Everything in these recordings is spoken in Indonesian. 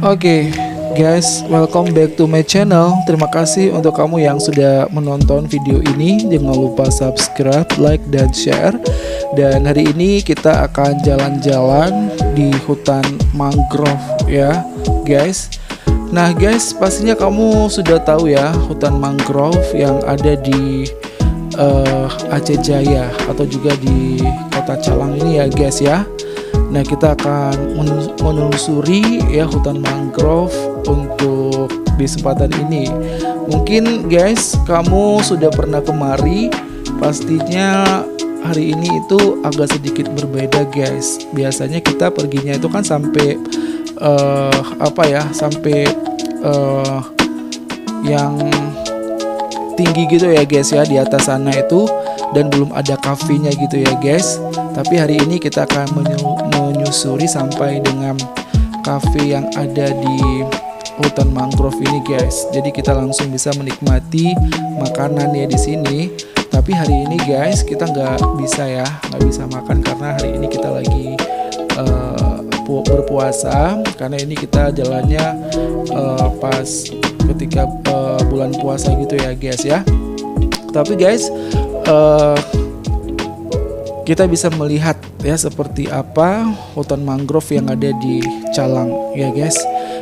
Oke, guys, welcome back to my channel. Terima kasih untuk kamu yang sudah menonton video ini. Jangan lupa subscribe, like, dan share. Dan hari ini kita akan jalan-jalan di hutan mangrove ya, guys. Nah, guys, pastinya kamu sudah tahu ya hutan mangrove yang ada di Aceh Jaya atau juga di Kota Calang ini ya, guys ya. Nah, kita akan menelusuri ya hutan mangrove untuk di kesempatan ini. Mungkin guys, kamu sudah pernah kemari. Pastinya hari ini itu agak sedikit berbeda guys. Biasanya kita perginya itu kan sampai sampai yang tinggi gitu ya guys ya, di atas sana itu, dan belum ada kafenya gitu ya guys. Tapi hari ini kita akan menyusuri sampai dengan kafe yang ada di hutan mangrove ini guys. Jadi kita langsung bisa menikmati makanan ya di sini. Tapi hari ini guys kita nggak bisa makan karena hari ini kita lagi berpuasa. Karena ini kita jalannya pas ketika bulan puasa gitu ya guys ya. Tapi guys, kita bisa melihat ya seperti apa hutan mangrove yang ada di Calang ya guys.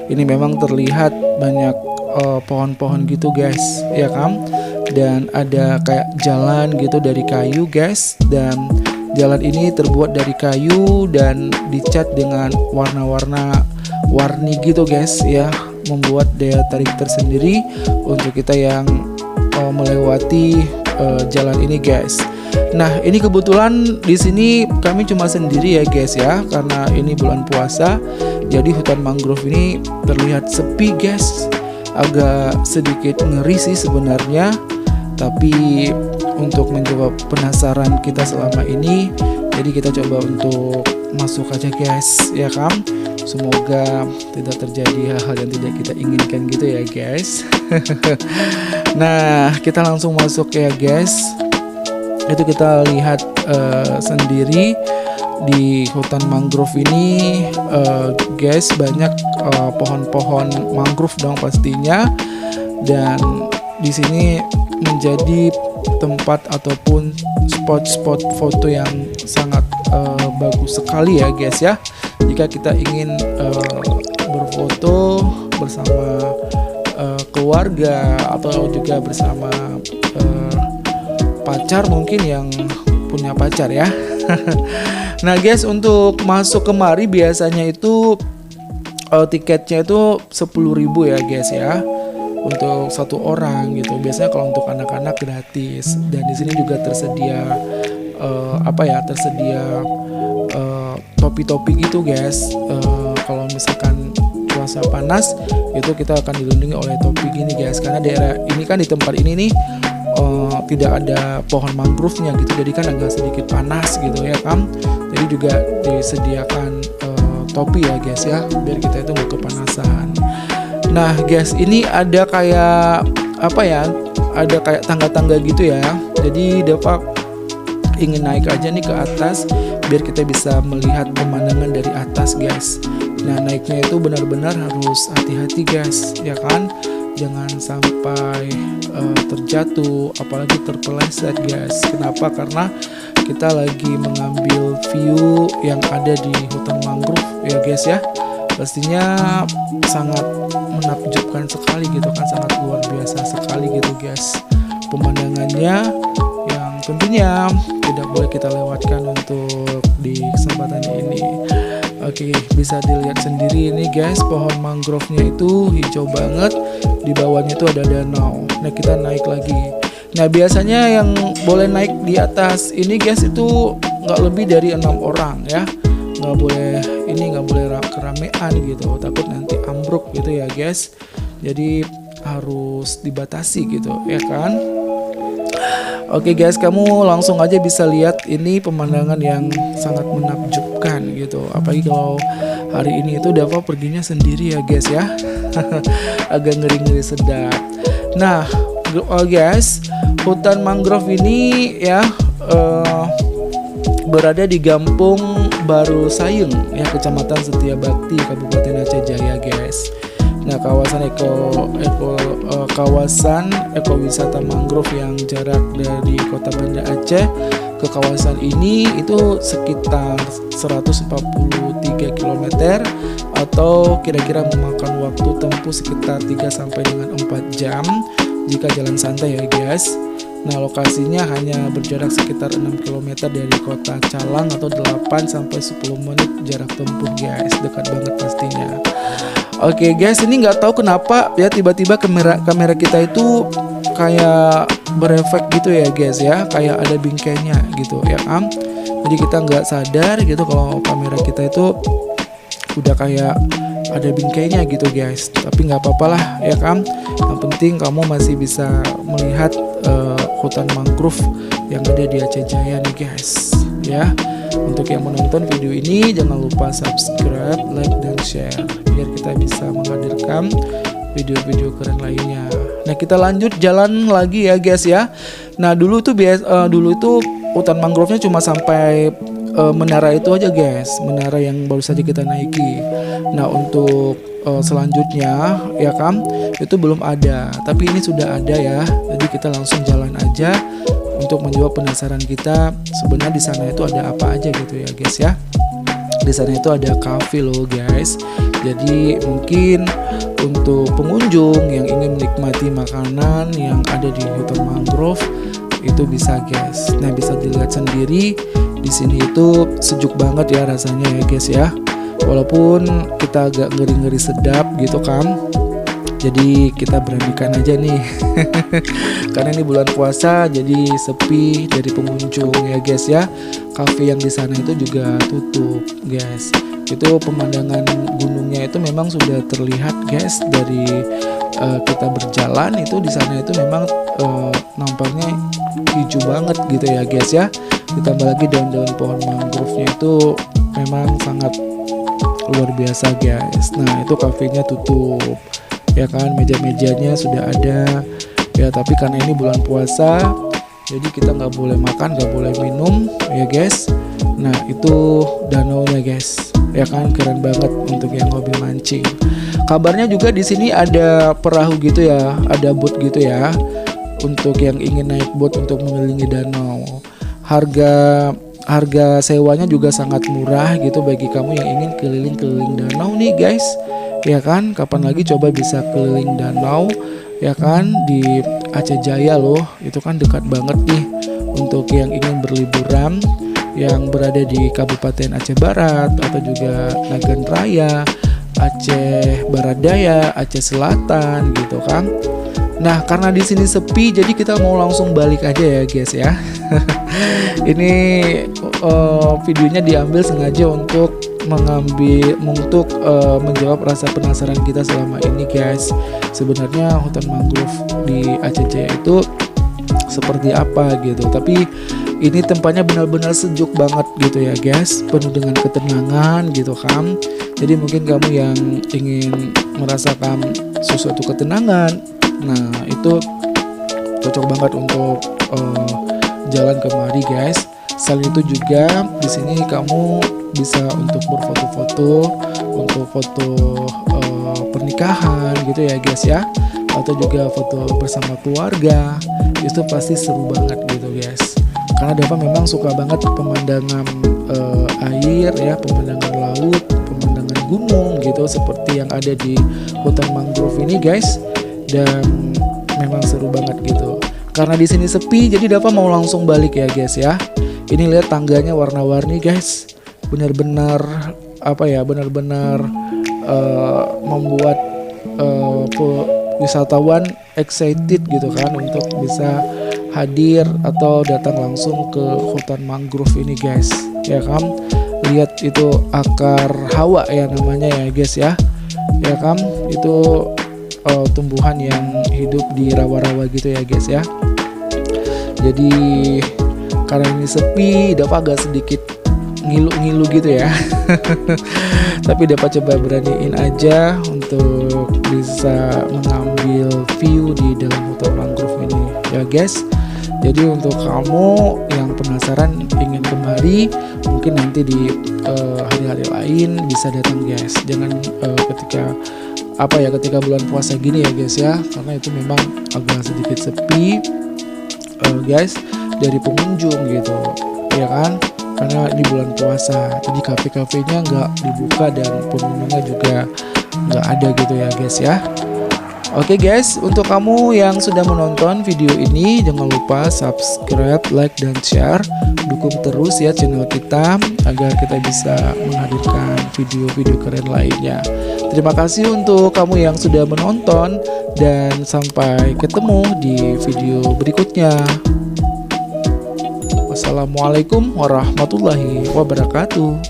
Ini memang terlihat banyak pohon-pohon gitu guys ya kan. Dan ada kayak jalan gitu dari kayu guys. Dan jalan ini terbuat dari kayu dan dicat dengan warni gitu guys ya. Membuat daya tarik tersendiri untuk kita yang melewati jalan ini guys. Nah, ini kebetulan di sini kami cuma sendiri ya guys ya, karena ini bulan puasa. Jadi hutan mangrove ini terlihat sepi guys. Agak sedikit ngeri sih sebenarnya. Tapi untuk menjawab penasaran kita selama ini, jadi kita coba untuk masuk aja guys ya kan. Semoga tidak terjadi hal-hal yang tidak kita inginkan gitu ya guys. Nah, kita langsung masuk ya guys. Itu kita lihat sendiri di hutan mangrove ini guys, banyak pohon-pohon mangrove dong pastinya. Dan di sini menjadi tempat ataupun spot-spot foto yang sangat bagus sekali ya guys ya. Jika kita ingin berfoto bersama keluarga atau juga bersama pacar mungkin yang punya pacar ya. Nah guys, untuk masuk kemari biasanya itu tiketnya itu 10.000 ya guys ya, untuk satu orang gitu. Biasanya kalau untuk anak-anak gratis. Dan di sini juga tersedia topi-topi gitu guys. Kalau misalkan cuaca panas itu kita akan dilindungi oleh topi gini guys, karena daerah ini kan di tempat ini nih tidak ada pohon mangrove-nya gitu, jadi kan agak sedikit panas gitu ya kan. Jadi juga disediakan topi ya guys ya, biar kita itu nggak kepanasan. Nah guys, ini ada kayak ada kayak tangga-tangga gitu ya. Jadi Deva ingin naik aja nih ke atas biar kita bisa melihat pemandangan dari atas guys. Nah, naiknya itu benar-benar harus hati-hati guys ya kan. Jangan sampai terjatuh, apalagi terpeleset guys. Kenapa? Karena kita lagi mengambil view yang ada di hutan mangrove ya guys ya. Pastinya sangat menakjubkan sekali gitu kan, sangat luar biasa sekali gitu guys pemandangannya, yang tentunya tidak boleh kita lewatkan untuk di kesempatan ini. Oke, bisa dilihat sendiri ini guys, pohon mangrove-nya itu hijau banget. Di bawahnya itu ada danau. Nah, kita naik lagi. Nah, biasanya yang boleh naik di atas ini guys itu nggak lebih dari 6 orang ya. Nggak boleh keramaian gitu, takut nanti ambruk gitu ya guys. Jadi harus dibatasi gitu ya kan. Oke guys, kamu langsung aja bisa lihat ini pemandangan yang sangat menakjubkan gitu. Apalagi kalau hari ini itu Dava perginya sendiri ya guys ya. Agak ngeri-ngeri sedap. Nah guys, hutan mangrove ini ya berada di Gampung Baru Sayeng ya, Kecamatan Setiabakti, Kabupaten Aceh Jaya guys. guys. Nah, kawasan ekowisata mangrove yang jarak dari kota Banda Aceh ke kawasan ini itu sekitar 143 km atau kira-kira memakan waktu tempuh sekitar 3 sampai dengan 4 jam jika jalan santai ya guys. Nah, lokasinya hanya berjarak sekitar 6 km dari kota Calang atau 8 sampai 10 menit jarak tempuh guys. Dekat banget pastinya. Oke guys, ini nggak tahu kenapa ya tiba-tiba kamera kita itu kayak berefek gitu ya guys ya, kayak ada bingkainya gitu ya kan. Jadi kita nggak sadar gitu kalau kamera kita itu udah kayak ada bingkainya gitu guys. Tapi nggak apa-apa lah ya kan. Yang penting kamu masih bisa melihat hutan mangrove yang ada di Aceh Jaya nih guys ya. Untuk yang menonton video ini jangan lupa subscribe, like, dan share biar kita bisa menghadirkan video-video keren lainnya. Nah, kita lanjut jalan lagi ya guys ya. Nah, dulu itu hutan mangrove-nya cuma sampai menara itu aja guys, menara yang baru saja kita naiki. Nah, untuk selanjutnya ya kan itu belum ada, tapi ini sudah ada ya. Jadi kita langsung jalan aja untuk menjawab penasaran kita. Sebenarnya di sana itu ada apa aja gitu ya guys ya. Di sana itu ada cafe loh guys. Jadi mungkin untuk pengunjung yang ingin menikmati makanan yang ada di hutan mangrove itu bisa guys. Nah, bisa dilihat sendiri di sini itu sejuk banget ya rasanya ya guys ya. Walaupun kita agak ngeri-ngeri sedap gitu kan. Jadi kita beranikan aja nih. Karena ini bulan puasa jadi sepi dari pengunjung ya guys ya. Cafe yang di sana itu juga tutup guys. Itu pemandangan gunungnya itu memang sudah terlihat guys dari kita berjalan itu. Di sana itu memang nampaknya hijau banget gitu ya guys ya. Ditambah lagi daun-daun pohon mangrove-nya itu memang sangat luar biasa guys. Nah, itu kafenya tutup ya kan, meja-mejanya sudah ada ya, tapi karena ini bulan puasa jadi kita nggak boleh makan, nggak boleh minum ya guys. Nah, itu danaunya guys ya kan, keren banget untuk yang hobi mancing. Kabarnya juga di sini ada perahu gitu ya, ada boat gitu ya, untuk yang ingin naik boat untuk mengelilingi danau. Harga sewanya juga sangat murah gitu bagi kamu yang ingin keliling-keliling danau nih guys ya kan. Kapan lagi coba bisa keliling danau ya kan di Aceh Jaya loh. Itu kan dekat banget nih untuk yang ingin berliburan yang berada di Kabupaten Aceh Barat atau juga Nagan Raya, Aceh Barat Daya, Aceh Selatan gitu kan. Nah, karena di sini sepi jadi kita mau langsung balik aja ya guys ya. Ini videonya diambil sengaja untuk menjawab rasa penasaran kita selama ini guys. Sebenarnya hutan mangrove di Aceh Jaya itu seperti apa gitu. Tapi ini tempatnya benar-benar sejuk banget gitu ya guys, penuh dengan ketenangan gitu kan. Jadi mungkin kamu yang ingin merasakan sesuatu ketenangan, nah itu cocok banget untuk jalan kemari guys. Selain itu juga di sini kamu bisa untuk berfoto-foto, untuk foto pernikahan gitu ya guys ya, atau juga foto bersama keluarga. Itu pasti seru banget gitu guys. Karena Dava memang suka banget pemandangan air ya, pemandangan laut, pemandangan gunung gitu seperti yang ada di hutan mangrove ini guys. Dan memang seru banget gitu. Karena di sini sepi jadi Dava mau langsung balik ya guys ya. Ini lihat tangganya warna-warni guys. Benar-benar membuat wisatawan excited gitu kan untuk bisa hadir atau datang langsung ke hutan mangrove ini guys ya kan. Lihat itu akar hawa ya namanya ya guys ya kan, itu tumbuhan yang hidup di rawa-rawa gitu ya guys ya. Jadi karena ini sepi Dava agak sedikit ngilu-ngilu gitu ya. Tapi Dava coba beraniin aja untuk bisa mengambil view di dalam hutan mangrove ini ya guys. Jadi untuk kamu yang penasaran ingin kemari, mungkin nanti di hari-hari lain bisa datang guys. Jangan ketika apa ya, ketika bulan puasa gini ya guys ya, karena itu memang agak sedikit sepi guys dari pengunjung gitu ya kan, karena ini bulan puasa jadi kafe-kafenya nggak dibuka dan pengunjungnya juga nggak ada gitu ya guys ya. Oke guys, untuk kamu yang sudah menonton video ini jangan lupa subscribe, like, dan share. Dukung terus ya channel kita agar kita bisa menghadirkan video-video keren lainnya. Terima kasih untuk kamu yang sudah menonton dan sampai ketemu di video berikutnya. Wassalamualaikum warahmatullahi wabarakatuh.